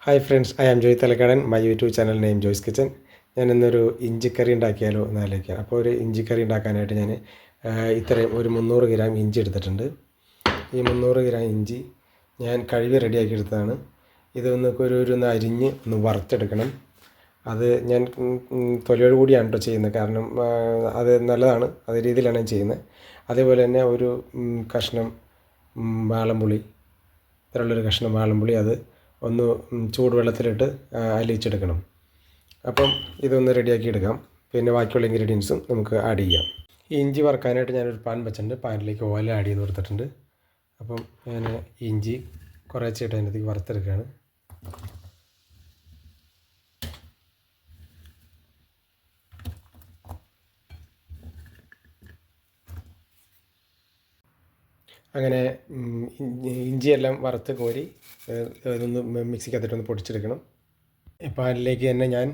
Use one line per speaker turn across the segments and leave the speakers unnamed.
Hi friends, I am Joy Thalakkadan. My YouTube channel name Joy's kitchen. ഞാൻ ഇന്നൊരു ഇഞ്ചിക്കറി ഉണ്ടാക്കിയാലോ എന്നാലോചിക്കാം. അപ്പോൾ ഒരു ഇഞ്ചിക്കറി ഉണ്ടാക്കാനായിട്ട് ഞാൻ ഇത്രയും ഒരു 300 ഗ്രാം ഇഞ്ചി എടുത്തിട്ടുണ്ട്. ഈ 300 ഗ്രാം ഇഞ്ചി ഞാൻ കഴുകി റെഡിയാക്കി എടുത്തതാണ്. ഇതൊന്ന് ഒന്ന് അരിഞ്ഞ് ഒന്ന് വറുത്തെടുക്കണം. അത് ഞാൻ തൊലിയോട് കൂടിയാണ് കേട്ടോ ചെയ്യുന്നത്, കാരണം അത് നല്ലതാണ്. അതേ രീതിയിലാണ് ഞാൻ ചെയ്യുന്നത്. അതേപോലെ തന്നെ ഒരു കഷ്ണം വാളംപുളി, ഇത്രയുള്ളൊരു കഷ്ണം വാളംപുളി അത് ഒന്ന് ചൂടുവെള്ളത്തിലിട്ട് അലിയിച്ചെടുക്കണം. അപ്പം ഇതൊന്ന് റെഡിയാക്കി എടുക്കാം. പിന്നെ ബാക്കിയുള്ള ഇൻഗ്രീഡിയൻസും നമുക്ക് ആഡ് ചെയ്യാം. ഈ ഇഞ്ചി വറുക്കാനായിട്ട് ഞാനൊരു പാൻ വെച്ചിട്ടുണ്ട്. പാനിലേക്ക് ഓയിൽ ആഡ് ചെയ്ത് കൊടുത്തിട്ടുണ്ട്. അപ്പം ഞാൻ ഇഞ്ചി കുറേശ്ശായിട്ട് അതിനകത്തേക്ക് വറുത്തെടുക്കുകയാണ്. അങ്ങനെ ഇഞ്ചിയെല്ലാം വറുത്ത് കോരി ഇതൊന്ന് മിക്സിക്കകത്തിട്ടൊന്ന് പൊടിച്ചെടുക്കണം. ഇപ്പോൾ അതിലേക്ക് തന്നെ ഞാൻ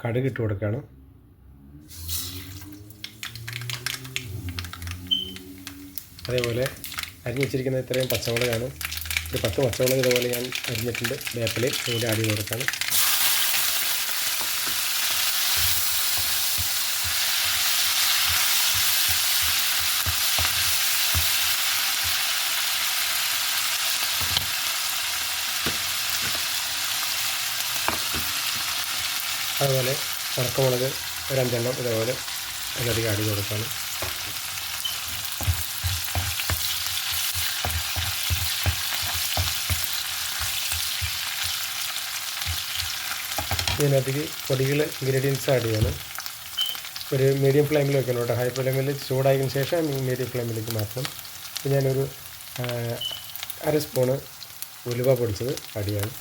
കടുക് ഇട്ട് കൊടുക്കുകയാണ്. അതേപോലെ അരിഞ്ഞ് വെച്ചിരിക്കുന്ന ഇത്രയും പച്ചമുളകാണ്. ഒരു 10 പച്ചമുളക് ഇതുപോലെ ഞാൻ അരിഞ്ഞിട്ടുണ്ട്. വേപ്പിലയും ഇതുപോലെ ആഡ് ചെയ്ത് കൊടുക്കുകയാണ്. അതുപോലെ ഉണക്കമുളക് ഒരു 5 എണ്ണം ഇതേപോലെ അതിനധികം ആഡ് ചെയ്ത് കൊടുക്കുകയാണ്. ഇതിനകത്തേക്ക് പൊടികൾ ഇൻഗ്രീഡിയൻസ് ആഡ് ചെയ്യണം. ഒരു മീഡിയം ഫ്ലെയിമിൽ വെക്കണം കേട്ടോ. ഹൈ ഫ്ലെയിമിൽ ചൂടായതിനു ശേഷം മീഡിയം ഫ്ലെയിമിലേക്ക് മാറ്റണം. ഇപ്പോൾ ഞാനൊരു 1/2 സ്പൂണ് ഉലുവ പൊടിച്ചത് ആഡ് ചെയ്യണം.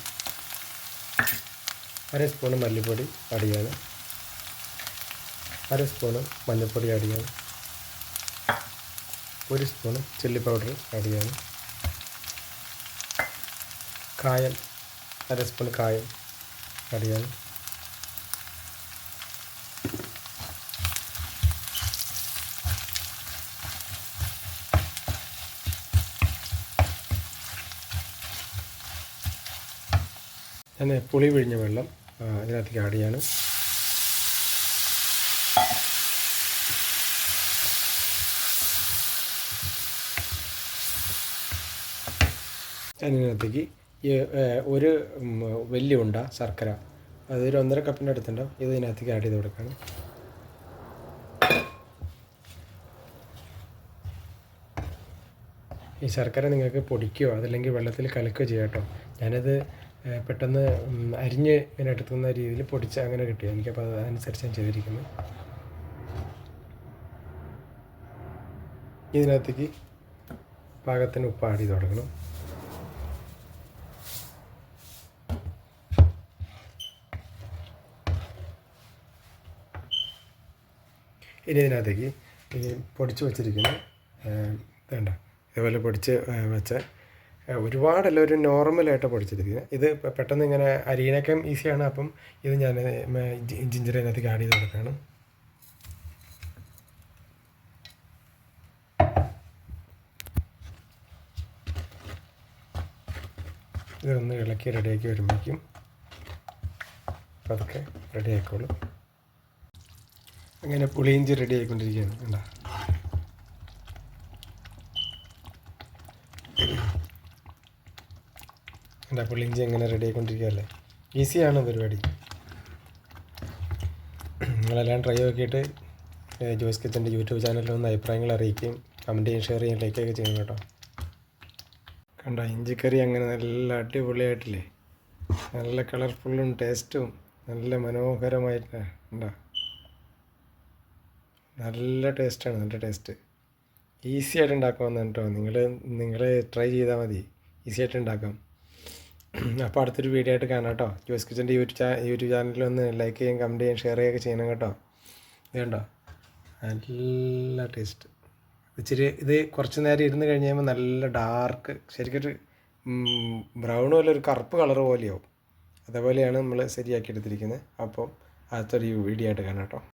1/2 സ്പൂണ് മല്ലിപ്പൊടി ആഡ് ചെയ്യണം. 1/2 സ്പൂണ് മഞ്ഞൾപ്പൊടി ആഡ് ചെയ്യണം. 1 സ്പൂണ് ചില്ലി പൗഡർ ആഡ് ചെയ്യണം. കായം 1/2 സ്പൂൺ കായം ആഡ് ചെയ്യണം. ഞാൻ പുളി പിഴിഞ്ഞ വെള്ളം ഇതിനകത്തേക്ക് ആഡ് ചെയ്യാണ്. അതിനകത്തേക്ക് ഈ ഒരു വലിയ ഉണ്ട ശർക്കര, അതൊരു 1.5 കപ്പിൻ്റെ അടുത്തുണ്ടാവും. ഇത് ഇതിനകത്തേക്ക് ആഡ് ചെയ്ത് കൊടുക്കണം. ഈ ശർക്കര നിങ്ങൾക്ക് പൊടിക്കുകയോ അതല്ലെങ്കിൽ വെള്ളത്തിൽ കലക്കുകയോ ചെയ്യാം കേട്ടോ. ഞാനത് പെട്ടെന്ന് അരിഞ്ഞ് ഇങ്ങനെ എടുക്കുന്ന രീതിയിൽ പൊടിച്ച് അങ്ങനെ കിട്ടിയത് എനിക്കപ്പോൾ അതനുസരിച്ച് ഞാൻ ചെയ്തിരിക്കുന്നത്. ഇതിനകത്തേക്ക് പാകത്തിന് ഉപ്പ് ആഡ് ചെയ്ത് കൊടുക്കണം. ഇനി ഇതിനകത്തേക്ക് ഈ പൊടിച്ച് വച്ചിരിക്കുന്ന വേണ്ട ഇതേപോലെ പൊടിച്ച് വെച്ച ഒരുപാടല്ല, ഒരു നോർമലായിട്ട് പൊടിച്ചിരിക്കുന്നത്. ഇത് പെട്ടെന്ന് ഇങ്ങനെ അരിയണൊക്കെ ഈസിയാണ്. അപ്പം ഇത് ഞാൻ ജിഞ്ചർ അതിനകത്തേക്ക് ആഡ് ചെയ്ത് കൊടുക്കുകയാണ്. ഇതൊന്ന് ഇളക്കി റെഡിയാക്കി വരുമ്പോഴേക്കും അതൊക്കെ റെഡി ആയിക്കോളും. അങ്ങനെ പുളിയിഞ്ചി റെഡി ആയിക്കൊണ്ടിരിക്കുകയാണ്. കണ്ടോ, എൻ്റെ പുളിയിഞ്ചി എങ്ങനെ റെഡി ആയിക്കൊണ്ടിരിക്കുകയല്ലേ. ഈസിയാണ് പരിപാടി. നിങ്ങളെല്ലാം ട്രൈ നോക്കിയിട്ട് ജോയ്സ് കിച്ചൻ്റെ യൂട്യൂബ് ചാനലിൽ ഒന്ന് അഭിപ്രായങ്ങൾ അറിയിക്കുകയും കമൻറ്റ് ചെയ്യുകയും ഷെയർ ചെയ്യുകയും ലൈക്കൊക്കെ ചെയ്യണം കേട്ടോ. കണ്ടോ, ഇഞ്ചിക്കറി അങ്ങനെ നല്ല അടിപൊളിയായിട്ടില്ലേ. നല്ല കളർഫുള്ളും ടേസ്റ്റും നല്ല മനോഹരമായിട്ട് ഉണ്ടോ. നല്ല ടേസ്റ്റാണ്, നല്ല ടേസ്റ്റ്. ഈസി ആയിട്ട് ഉണ്ടാക്കാമെന്ന് കേട്ടോ. നിങ്ങൾ ട്രൈ ചെയ്താൽ മതി, ഈസി ആയിട്ട് ഉണ്ടാക്കാം. അപ്പോൾ അടുത്തൊരു വീഡിയോ ആയിട്ട് കാണാം കേട്ടോ. ജോയ്സ് കിച്ചൻ്റെ യൂട്യൂബ് ചാനലിൽ ഒന്ന് ലൈക്ക് ചെയ്യുകയും കമൻറ്റ് ചെയ്യുകയും ഷെയർ ചെയ്യുകയൊക്കെ ചെയ്യണം കേട്ടോ. ഇത് കണ്ടോ, നല്ല ടേസ്റ്റ്. ഇത് കുറച്ച് നേരം ഇരുന്ന് കഴിഞ്ഞ് കഴിയുമ്പോൾ നല്ല ഡാർക്ക്, ശരിക്കൊരു ബ്രൗൺ പോലെ ഒരു കറുപ്പ് കളർ പോലെയാവും. അതേപോലെയാണ് നമ്മൾ ശരിയാക്കി എടുത്തിരിക്കുന്നത്. അപ്പം അടുത്തൊരു വീഡിയോ ആയിട്ട് കാണാം കേട്ടോ.